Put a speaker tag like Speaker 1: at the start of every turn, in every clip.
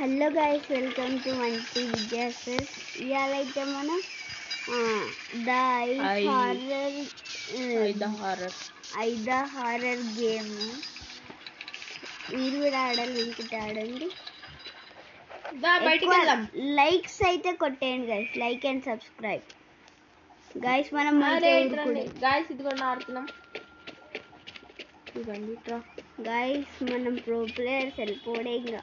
Speaker 1: Hello guys, welcome to మంచి విద్యాసెస్. ఇవాళ అయితే మనం ఐదా హారర్ గేమ్ మీరు కూడా ఆడాలనుకుంటే ఆడండి. లైక్స్ అయితే కొట్టేయండి guys, like and subscribe guys. మనం
Speaker 2: గైస్ ఇదిగోండి ఆడుతున్నాం.
Speaker 1: గైస్ మనం ప్రో ప్లేయర్స్ వెళ్ళిపోడే ఇంకా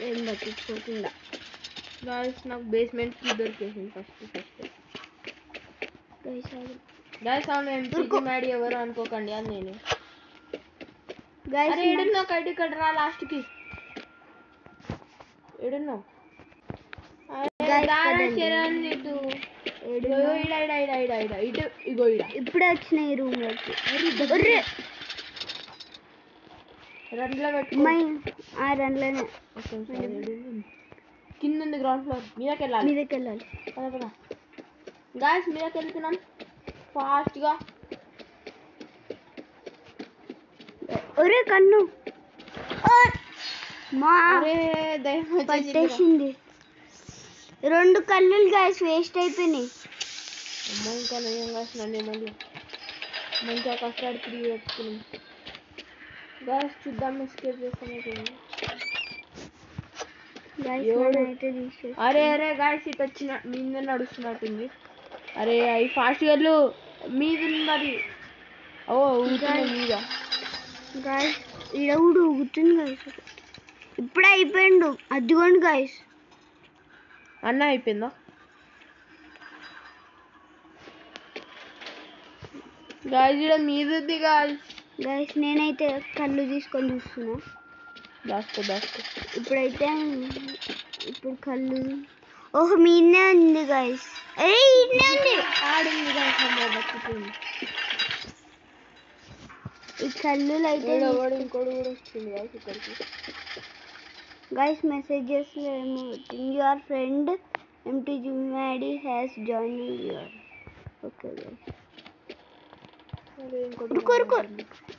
Speaker 1: ఏం పట్టించుకోకుండా.
Speaker 2: గైస్ నాకు బేస్మెంట్ కి దొరికేసింది ఫస్ట్ గైస్. అవును ఎంపీజీ మ్యాడీ ఎవరు అనుకోకండి, అది నేను.
Speaker 1: గైస్
Speaker 2: ఏడున్నావు కైట్? ఇక్కడ రా లాస్ట్ కి. ఏడున్నావు?
Speaker 1: ఇప్పుడే వచ్చిన ఈ రూమ్ లోకి. రన్లోనే
Speaker 2: కింద ఉంది, గ్రౌండ్ ఫ్లోర్. మీదకి వెళ్ళాలి. గాయస్ మీదకి వెళ్తున్నాం ఫాస్ట్ గా.
Speaker 1: ఒరే కన్ను పట్టేసింది. 2 కళ్ళు గాయస్ వేస్ట్ అయిపోయినాయి.
Speaker 2: ఇంకా నయం కాసినండి. మళ్ళీ మంచిగా కష్టపడి తిరిగి పెట్టుకున్నాం. గాయస్ చూద్దాం ఎస్కేప్ చేస్తాను. అరే గాయస్ ఇటు వచ్చిన మీద నడుస్తున్నట్టుంది. అరే అవి ఫాస్ట్ గర్లు మీద ఉన్నది. ఓ మీద
Speaker 1: గాయస్ ఇడవుడు ఊగుతుంది గాయస్. ఇప్పుడే అయిపోయిండు. అదిగోండి గాయస్.
Speaker 2: అన్న అయిపోయిందా? గాయస్ ఇక్కడ మీద ఉంది
Speaker 1: గాయస్ నేనైతే కళ్ళు తీసుకొని చూస్తున్నా.
Speaker 2: దాసుకో
Speaker 1: ఇప్పుడు కళ్ళు మీనే ఉంది గాయస్.
Speaker 2: ఆడింది
Speaker 1: ఈ కళ్ళు అయితే
Speaker 2: ఇంకోటి కూడా వచ్చింది గాయస్ ఇక్కడికి.
Speaker 1: Guys messages your friend MTG Maddy has joining your. Okay guys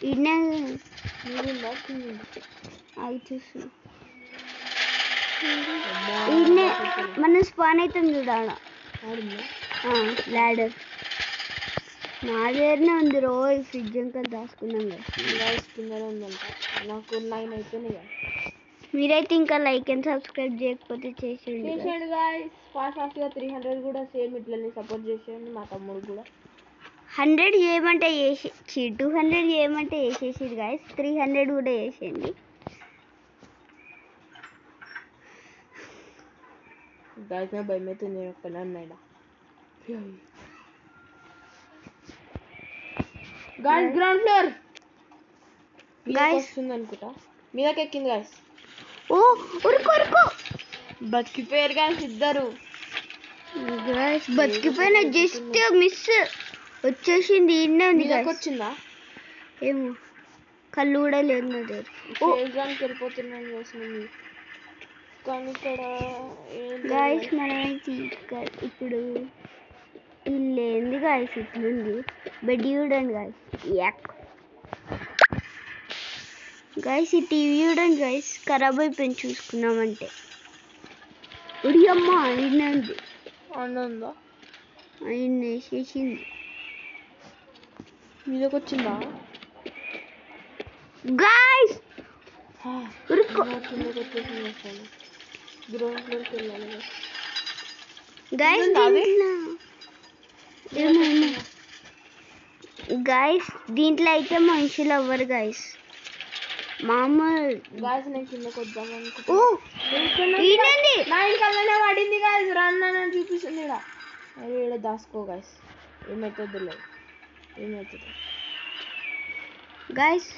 Speaker 1: ఇన్నే అవి చూస్తున్నా. ఇన్నే మనం స్పాన్ అవుతాం చూడాల. ల్యాడర్ నా దగ్గరనే ఉంది. రోజు ఫ్రిడ్జ్ ఇంకా దాచుకున్నాం
Speaker 2: కిందనే ఉందంట. నాకు 9 అయిపోయినాయి.
Speaker 1: మీరైతే ఇంకా లైక్ అండ్ సబ్స్క్రైబ్ చేయకపోతే చేసేయండి
Speaker 2: గాయస్. ఫాస్ట్ గా 300 కూడా సేమ్ ఇట్లనే సపోర్ట్ చేసేయండి. మా తమ్ముడు కూడా
Speaker 1: 100 చేయమంటే 200 చేయమంటే వేసేసిరు గాయస్. 300 కూడా వేసేయండి
Speaker 2: గాయస్. నా భయం అవుతుంది. నేను ఒక్కనే అన్నాడా గాయస్. గ్రౌండ్ ఫ్లోర్ వస్తుంది అనుకుంటా. మీదకి ఎక్కింది గాయస్. బతికిపోయారు గాయస్ ఇద్దరు.
Speaker 1: బతికిపోయిన జస్ట్ మిస్ వచ్చేసింది. ఇన్నే ఉంది.
Speaker 2: వచ్చిందా
Speaker 1: ఏమో కళ్ళు కూడా లేదు.
Speaker 2: వెళ్ళిపోతున్నాను కానీ ఇక్కడ
Speaker 1: గాయస్ మనం ఇప్పుడు ఇల్లు ఏంది గాయస్ ఇట్లుంది. బెడ్ చూడండి గాయస్. గాయస్ ఈ టీవీ చూడండి గాయస్. ఖరాబ్ అయిపోయింది చూసుకున్నామంటే. ఉడియమ్మ ఇన్నే ఉంది.
Speaker 2: ఉందా?
Speaker 1: ఆయన వేసేసింది.
Speaker 2: మీదకి వచ్చిందా
Speaker 1: గాయస్?
Speaker 2: గ్రౌండ్ ఫ్లోర్కి వెళ్ళాలి
Speaker 1: గాయస్. దీంట్లో అయితే మనుషులు అవ్వరు గాయస్. మామూలు
Speaker 2: గాయస్ నేను కిందకి వద్దాం అనుకుంటున్నా. పడింది గాయస్. రన్ అని చూపిస్తుంది ఇక్కడ. అరే ఇక్కడ దాసుకో గాయస్. ఏమవుతుందో లేదు.
Speaker 1: గాయస్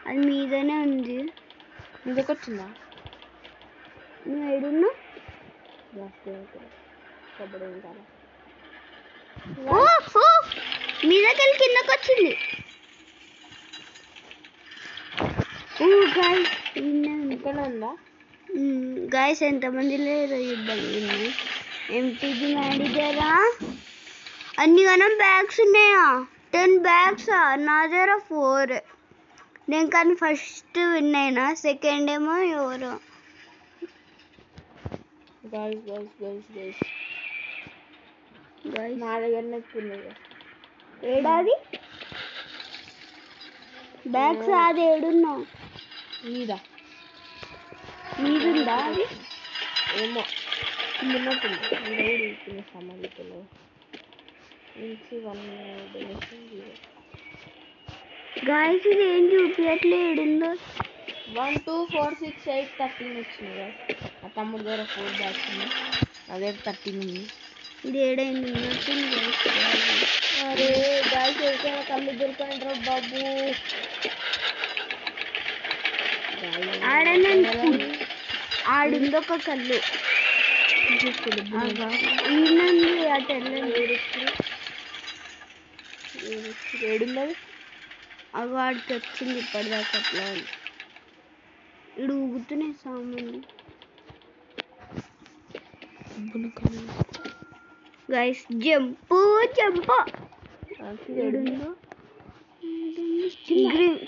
Speaker 1: అది మీదనే ఉంది.
Speaker 2: మీదకి వచ్చిందా?
Speaker 1: నువ్వు ఏడున్నా? మీదకెళ్ళి కిందకి వచ్చింది.
Speaker 2: ఇక్కడ ఉందా?
Speaker 1: గాయస్ ఎంతమంది లేరు ఇబ్బంది. ఎంటీజీ మ్యాడీ దగ్గర అన్ని గనం బ్యాగ్స్ ఉన్నాయా? 10 బ్యాగ్స్. నా దగ్గర 4. నేను కానీ ఫస్ట్ విన్ అయినా. సెకండ్ ఏమో ఎవరో
Speaker 2: గైస్
Speaker 1: గైస్
Speaker 2: నా దగ్గర ఎక్కువ
Speaker 1: ఏడాది బ్యాగ్స్ అది ఏడున్నావు
Speaker 2: మీదా
Speaker 1: మీదుందా అది
Speaker 2: ఏమో తిన్నట్టుంది మీరు తినే సామాన్లు నుంచి 1 డొనేషన్ 0
Speaker 1: గాయస్ ఇది ఏం చూపించట్లే ఏడుందో
Speaker 2: 1 2 4 6 8 13 వచ్చినాయి guys. మా తమ్ముడు దగ్గర 4 బ్యాగ్స్ ఉన్నాయి నా దగ్గర 13 ఉంది
Speaker 1: ఇది ఏడైంది ఉన్నట్టుంది guys.
Speaker 2: అరే గాయస్ ఎవరికైనా కళ్ళు దొరకండి బాబు
Speaker 1: ఆడుంది ఒక కళ్ళు ఈయనంది అటు వెళ్ళండి
Speaker 2: ఏడున్నది
Speaker 1: అవి వాడికి వచ్చింది ఇప్పటిదాకా అట్లా ఇడు ఊగుతున్నాయి సామాన్లు గైస్ జంపు ఏడుందో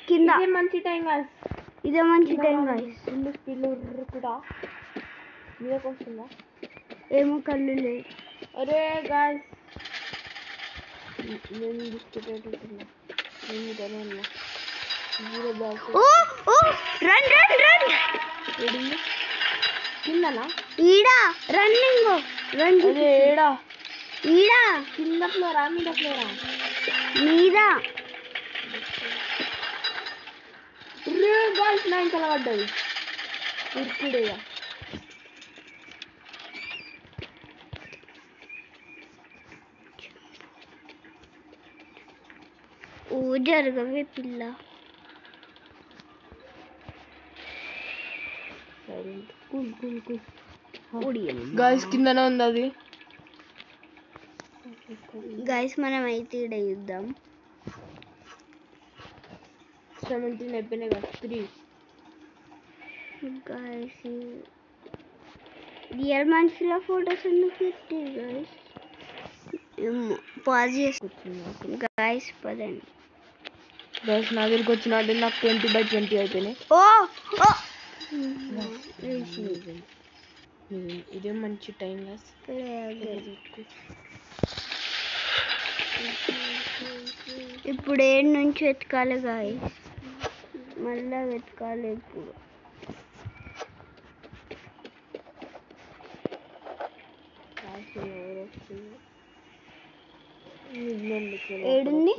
Speaker 1: కింద
Speaker 2: ఇదే మంచి టైం గాయస్
Speaker 1: ఇదే మంచి టైం గైస్
Speaker 2: ఫుల్ స్పీడ్ కూడా మీదకి వస్తుందా
Speaker 1: ఏమో కళ్ళు లేదు
Speaker 2: అరే గాయస్ నేను బిస్కెట్ పెట్టుకున్నా నేను ఇదనే ఉన్నా 0 బ్యాగ్స్
Speaker 1: రన్
Speaker 2: ఏడింది కిందనా
Speaker 1: ఈడా రన్నింగ్
Speaker 2: అదే ఏడా
Speaker 1: ఈడా
Speaker 2: కింద ఫ్లోరా మీద ఫ్లోరా
Speaker 1: మీద
Speaker 2: రే గాయ్స్ నా ఇంకా పడ్డది ఇప్పుడేగా
Speaker 1: ఓ జరగవే పిల్ల కూల్
Speaker 2: గాయ్స్ కిందనే ఉంది అది
Speaker 1: గైస్ మనం అయితే ఈడ చూద్దాం
Speaker 2: 17 అయిపోయినాయి కదా 3
Speaker 1: గైస్ రియల్ మనుషుల ఫొటోస్ ఎందుకు పెట్టి గైస్ పాజ్ చేసుకుంటున్నాం గైస్ పదండి
Speaker 2: గాయ్స్ నా దగ్గరికి వచ్చినట్టు నాకు 20/20 అయిపోయినాయి ఇదే మంచి టైం గాయ్స్
Speaker 1: ఇప్పుడు ఏడు నుంచి వెతకాలి గాయస్ మళ్ళా వెతకాలి ఇప్పుడు ఏడుంది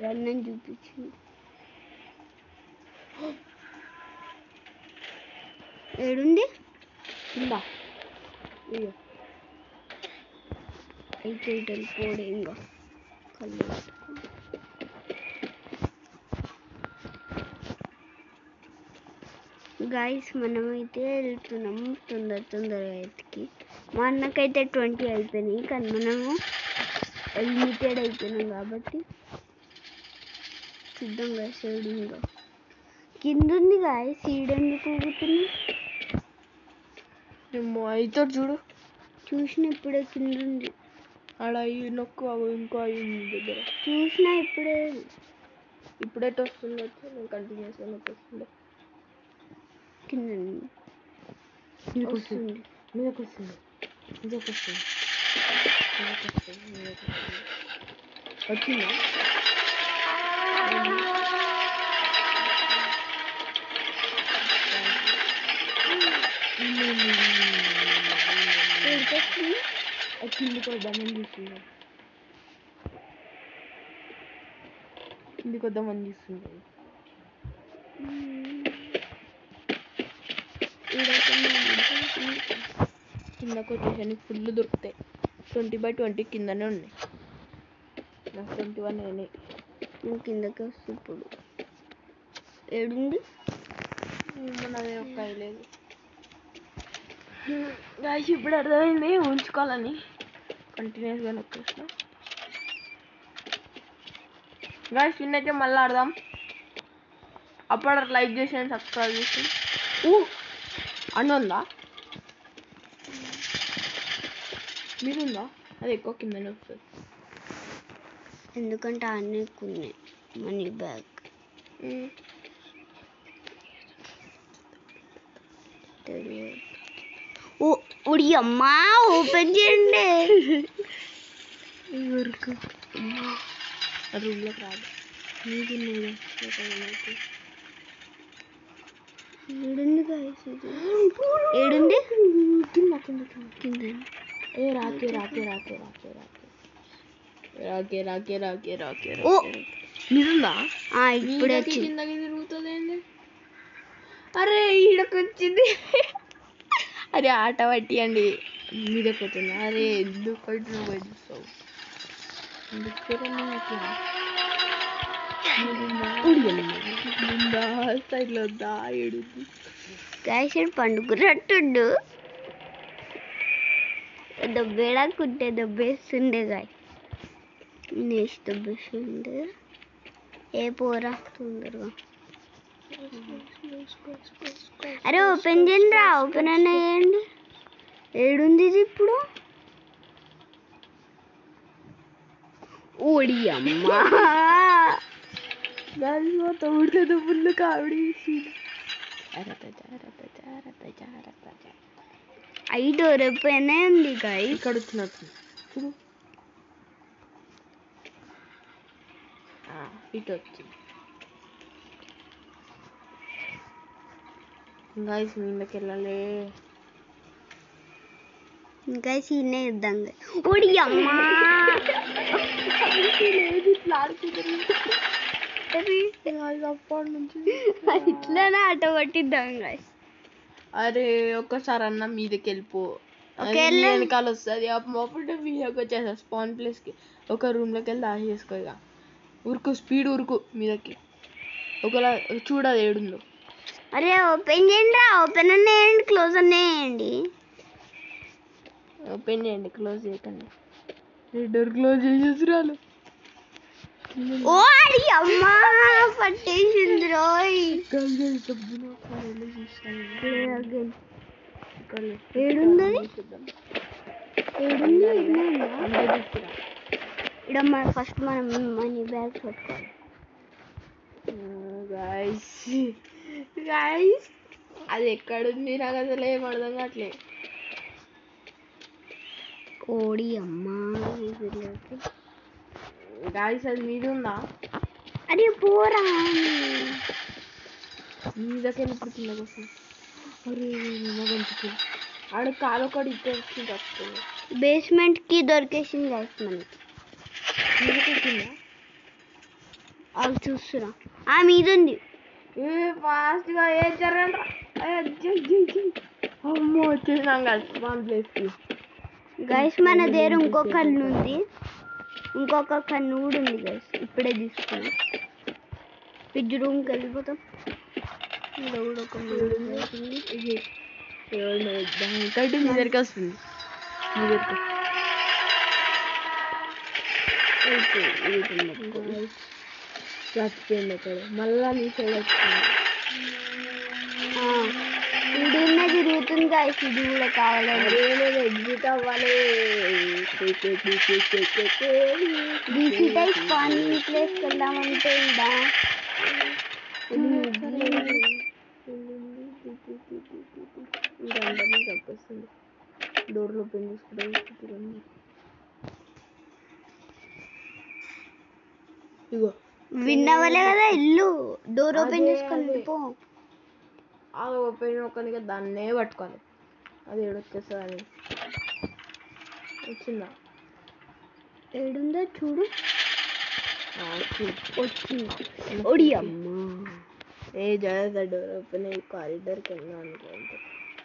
Speaker 1: రన్నని చూపించింది ఏడుంది
Speaker 2: కింద
Speaker 1: అయితే వెళ్ళిపోడే ఇంకా కళ్ళు గాయస్ మనమైతే వెళ్తున్నాం తొందరగా ఎత్తుకి మా అన్నకైతే 20 అయిపోయినాయి కానీ మనము లిమిటెడ్ అయిపోయినాం కాబట్టి చూద్దాం గాయస్ ఏడుందో కింద ఉంది గాయస్ ఈడెందుకు ఊగుతుంది
Speaker 2: అయితే చూడు
Speaker 1: చూసిన ఇప్పుడే కింద ఉంది
Speaker 2: ఆడ నొక్కు ఇంకో దగ్గర
Speaker 1: చూసిన
Speaker 2: ఇప్పుడైతే వస్తుంది వచ్చి నేను కంటిన్యూస్గా నొక్కొస్తుండే
Speaker 1: కింద వస్తుంది
Speaker 2: మీదకి వస్తుంది వచ్చిందా కిందికి వద్దామని చూస్తున్నాం కిందకు వచ్చేసానికి ఫుల్ దొరుకుతాయి 20/20 కిందనే ఉన్నాయి నాకు 21 అయినాయి
Speaker 1: కిందకి వస్తుంది ఇప్పుడు ఏడుంది
Speaker 2: నాదే ఒక్క లేదు గాయ్స్ ఇప్పుడు అర్థమైంది ఉంచుకోవాలని కంటిన్యూస్గా నొక్కేసిన గాయ్స్ అయితే మళ్ళీ ఆడదాం అప్పుడు లైక్ చేసి సబ్స్క్రైబ్ చేసి ఉందా మీరుందా అది ఎక్కువ కిందనే వస్తుంది
Speaker 1: ఎందుకంటే అన్నీ ఎక్కువ ఉన్నాయి మనీ బ్యాగ్ ఉడి అమ్మా ఓపెన్ చేయండి.
Speaker 2: రూమ్లోకి రాదు.
Speaker 1: ఏడుంది గాయస్ ఇది? ఏడుంది?
Speaker 2: కింద కింద కింద
Speaker 1: కింద.
Speaker 2: ఏ రాకే రాకే రాకే రాకే రాకే రాకే రాకే రాకే రాకే
Speaker 1: ఓ
Speaker 2: మీరుందా?
Speaker 1: ఇప్పుడే
Speaker 2: మీదకి కిందకి తిరుగుతుంది ఏంది? అరే ఈడకి వచ్చింది. అరే ఆట పట్టియండి. మీదకి వచ్చింది. అరే ఎందుకు పట్టినావు పట్టిస్తావు సైడ్లో వద్దా ఏడుంది
Speaker 1: గాయస్ పండుకున్నట్టుండు. దొబ్బేడాకుంటే దొబ్బేస్తుండే గాయ నేసి దొబ్బేస్తుండే. ఏ పోరా తొందరగా. అరే ఓపెన్ చేయండి రా. ఓపెన్ అన్న చేయండి. ఏడుంది ఇది ఇప్పుడు? ఓడి అమ్మా
Speaker 2: తోడుతుంది ఫుల్ కావిడి.
Speaker 1: డోర్ ఓపెన్ ఉంది గాయ.
Speaker 2: ఇక్కడ వచ్చినట్టు చూడు. ఇటు వచ్చింది గాయస్. మీదకి వెళ్ళాలి
Speaker 1: గాయస్. ఈయనే ఇద్దాం. ఓడి అమ్మా
Speaker 2: అప్పటి నుంచి
Speaker 1: ఇట్లానే ఆట పట్టిద్దాం గాయస్.
Speaker 2: అరే ఒక్కసారి అన్న మీదకి వెళ్ళిపో. వెనకాల వస్తుంది అప్పుడు మీదకి వచ్చేస్తా స్పాన్ ప్లేస్కి. ఒక రూమ్లోకి వెళ్ళి దాని చేసుకో. ఇక ఉరుకు స్పీడ్ ఉరుకు మీదకి. ఒకలా చూడదు ఏడుందో.
Speaker 1: అరే ఓపెన్ చేయండి రా. ఓపెన్ అన్న వేయండి. క్లోజ్ అన్న వేయండి.
Speaker 2: ఓపెన్ చేయండి. క్లోజ్ చేయకండి. డోర్ క్లోజ్ చేసేసి రాలు.
Speaker 1: ఓడి అమ్మా పట్టేసింది రోయ్. ఏడుంది? ఇడమ్మా ఫస్ట్ మనం మనీ బ్యాగ్ పెట్టుకోవాలి.
Speaker 2: గాయస్ అది ఎక్కడుంది నాకు అసలు ఏం అర్థం కావట్లే.
Speaker 1: ఓడి అమ్మా
Speaker 2: గాయస్ అది మీద ఉందా?
Speaker 1: అరే పోరా
Speaker 2: మీదకి వెళ్ళిపోతుంది కోసం. అరే కనిపించింది. ఆడ కాలు ఒకటి ఇచ్చేసి వస్తుంది.
Speaker 1: బేస్మెంట్ కి దొరికేసింది గాయస్ మనకి.
Speaker 2: మీదకి వచ్చిందా?
Speaker 1: అవి చూస్తున్నా. మీద ఉంది.
Speaker 2: ఫాస్ట్గా ఏ జరగండి. అమ్మో వచ్చేసినాం కదా స్పాన్ ప్లేస్కి.
Speaker 1: గైస్ మన దగ్గర ఇంకో కన్ను ఉంది. ఇంకొక కన్ను కూడా ఉంది గైస్. ఇప్పుడే తీసుకున్నాం. ఫ్రిడ్జ్ రూమ్కి వెళ్ళిపోతాం. ఇక్కడ కూడా ఒక
Speaker 2: కట్టి మీ దగ్గరికి వస్తుంది. మీ దగ్గరికి చచ్చిపోయింది అక్కడ. మళ్ళా నీ సైడ్ వచ్చింది.
Speaker 1: ఇడినే తిరుగుతుంది గైస్. ఇది కూడా కావాలండి.
Speaker 2: ఎగ్జిట్ అవ్వాలి.
Speaker 1: డీసీటై స్పానింగ్ ప్లేస్కి వెళ్దామంటే
Speaker 2: అందరినీ చంపేస్తుంది. డోర్లు ఓపెన్ చేసుకుంటాం. ఇగో
Speaker 1: విన్ అవ్వలే కదా ఇల్లు. డోర్ ఓపెన్ చేసుకొని వెళ్ళిపో.
Speaker 2: అది ఓపెన్ ఒక్కనిగా దాన్నే పట్టుకోవాలి. అది ఏడొచ్చేస్తుంది అని వచ్చిందా?
Speaker 1: ఏడుందో చూడు.
Speaker 2: వచ్చింది.
Speaker 1: ఒడి అమ్మా
Speaker 2: ఏ జాగ్రత్త. డోర్ ఓపెన్ అయ్యి కారిడార్కి వెళ్ళాం అనుకుంటే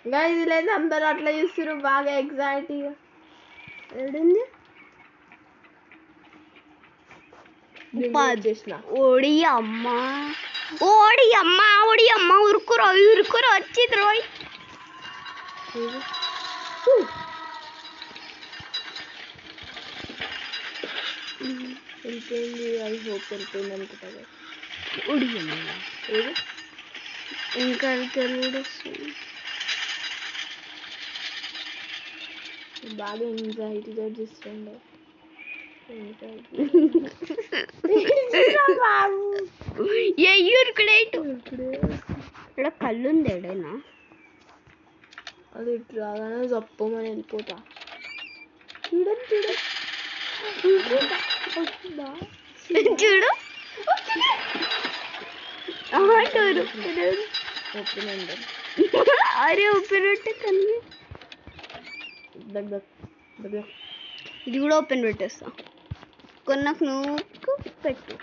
Speaker 2: ఇంకా ఇది లేదు. అందరూ అట్లా చూస్తారు బాగా ఎగ్జైటీగా.
Speaker 1: ఏడుంది?
Speaker 2: చేసిన
Speaker 1: ఓడి అమ్మా ఓడి అమ్మా ఓడి అమ్మ ఉరుకురో వచ్చింది రోయ్.
Speaker 2: వెళ్ళిపోయింది. అది హోప్ వెళ్ళిపోయింది అనుకుంటా.
Speaker 1: ఓడి అమ్మ
Speaker 2: ఏది
Speaker 1: ఇంకా తెలుగు
Speaker 2: బాగా ఎంజాయిటీగా చేస్తుండే.
Speaker 1: ఇక్కడ ఇక్కడ కళ్ళు ఉంది ఎడైనా
Speaker 2: అది ఇటు రాగానే జప్పమని వెళ్ళిపోతా. చూడండి
Speaker 1: చూడు అరే ఓపెన్ పెట్టే కళ్ళు ఇది కూడా ఓపెన్ పెట్టేస్తా. కొన్నకు నువ్వు పెట్టు.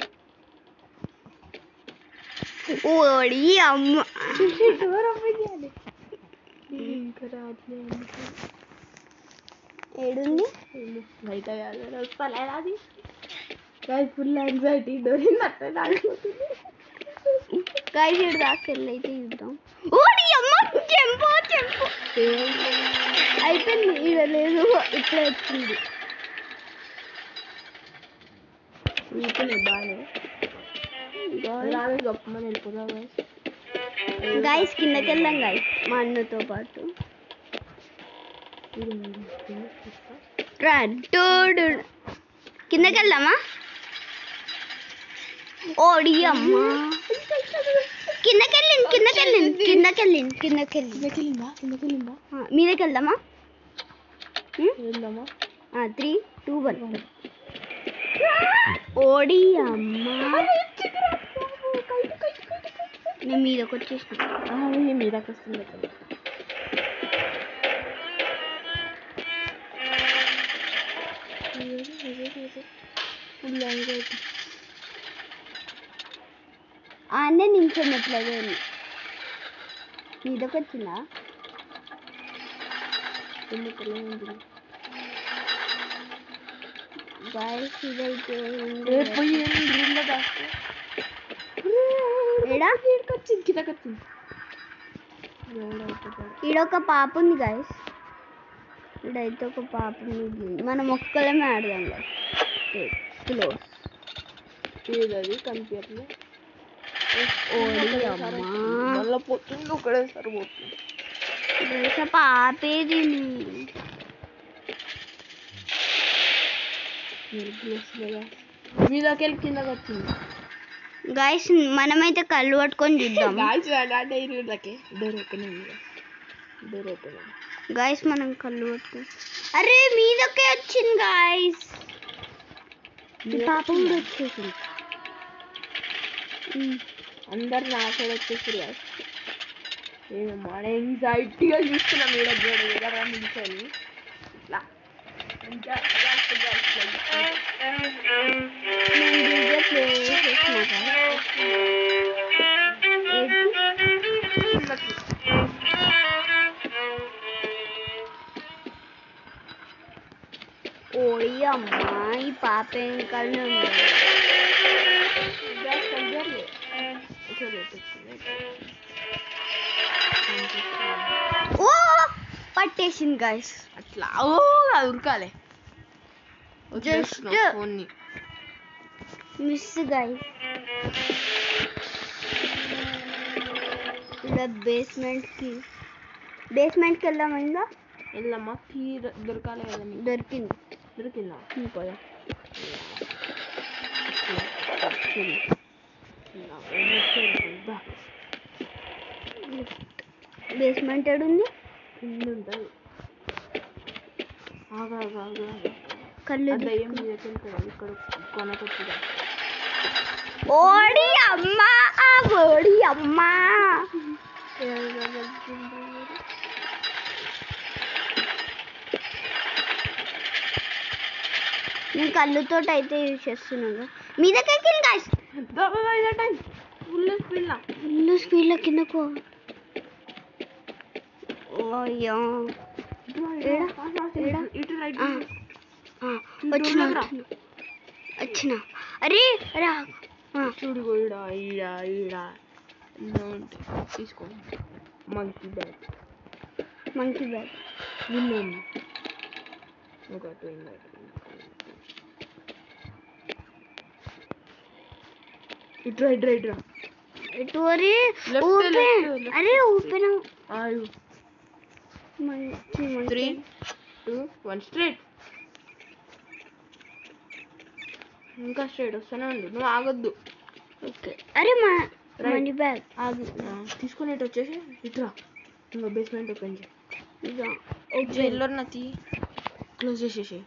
Speaker 1: ఓడి అమ్మ ఏడుంది
Speaker 2: బయట ఫుల్ యాంగ్జైటీ డోరింది
Speaker 1: గాయస్ ఇక్కడ దాకెళ్ళి అయితే చూద్దాం. ఓడి అమ్మ చెంపు అయిపోయింది. ఇక లేదు ఇప్పుడే వచ్చింది.
Speaker 2: బాగానే గొప్పమని వెళ్ళిపోతా.
Speaker 1: గాయస్ కిందకి వెళ్దాం గాయస్ మా అన్నతో పాటు. కిందకి వెళ్దామా? ఓడి అమ్మ మీదకి వెళ్దామా? 3, 2, 1. ఓడి అమ్మ నేను మీదకి వచ్చేసిన.
Speaker 2: మీదకి వస్తుంది.
Speaker 1: ఆనే నించోన్నట్లేదు మీదకి వచ్చిందా? గాయస్ ఇదైతే ఈడొక పాప ఉంది గాయస్. ఇడైతే ఒక పాప ఉంది. మనం ఒక్కలమే ఆడదాం
Speaker 2: అది కనిపించట్లే.
Speaker 1: మళ్ళీ
Speaker 2: పోతుంది ఒకడేసారి పోతుంది.
Speaker 1: పాపేది
Speaker 2: మీదకెళ్ళి కిందకి వచ్చింది.
Speaker 1: గాయస్ మనమైతే కళ్ళు పట్టుకొని చూద్దాం. గాయస్ మనం కళ్ళు పట్టుకొని అరే మీదకే వచ్చింది గాయస్. పాప కూడా వచ్చేసింది.
Speaker 2: అందరు నా సైడ్ వచ్చేసారు గాయస్. నేను మన యాంగ్జైటీగా చూస్తున్నాం ఇక్కడ నిల్చొని ఇట్లా.
Speaker 1: ఓడి అమ్మా ఈ పాప ఏం కళ్ళు ఉంది. ఓ పట్టేసింది గాయస్.
Speaker 2: అట్లా ఉరకాలి.
Speaker 1: Just miss guys. ఇలా బేస్మెంట్కి వెళ్దామా? ఇంకా
Speaker 2: వెళ్దామా? దొరకాలి కదా. దొరికిందా? పోదా.
Speaker 1: బేస్మెంట్ ఏడుంది?
Speaker 2: ఉంటుంది.
Speaker 1: కళ్ళు
Speaker 2: ఇక్కడ కొనకొచ్చుదా.
Speaker 1: ఓడి అమ్మా ఓడి అమ్మా. నేను కళ్ళుతో అయితే యూజ్ చేస్తున్నాను. మీదకెక్కి గాయస్. ఫుల్ స్పీడ్లో కిందకు. వచ్చిన అరే రా
Speaker 2: చూడు. ఈడ తీసుకో. మంకీ బ్యాగ్ విన్నాను. ఒకటి ఇట్రా.
Speaker 1: ఎటు అరే ఓపెన్.
Speaker 2: 3, 2, 1 స్ట్రైట్. ఇంకా స్ట్రైట్ వస్తూనే ఉండు. నువ్వు ఆగొద్దు.
Speaker 1: ఓకే అరే మనీ బ్యాగ్
Speaker 2: తీసుకొని ఇటు వచ్చేసి ఇట్రా ఇంకా బేస్మెంట్ ఓపెన్ చేయి
Speaker 1: ఇక
Speaker 2: జైల్లో నతి క్లోజ్ చేసేసి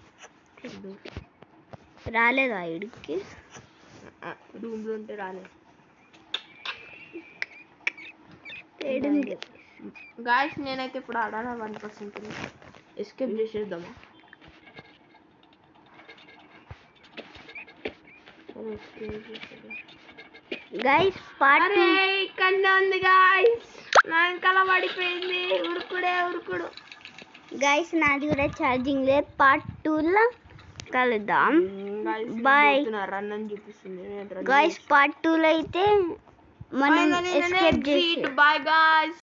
Speaker 1: రాలేదా ఇడికి
Speaker 2: రూమ్లో ఉంటే రాలేదు
Speaker 1: ఏడుంది
Speaker 2: గాయస్ నేనైతే ఇప్పుడు ఆడాలా 1% ఎస్కేప్ చేసేద్దామా
Speaker 1: గైస్ పార్ట్
Speaker 2: ఇక్కడనే ఉంది గాయస్ నా వెనకాల పడిపోయింది ఉరుకుడు
Speaker 1: గైస్ నాది కూడా ఛార్జింగ్ లేదు పార్ట్ 2లో కలుద్దాం బాయ్
Speaker 2: రన్ అని చూపిస్తుంది
Speaker 1: గైస్ పార్ట్ 2లో అయితే మనం ఎస్కేప్ చేసి
Speaker 2: బాయ్ గాయ్స్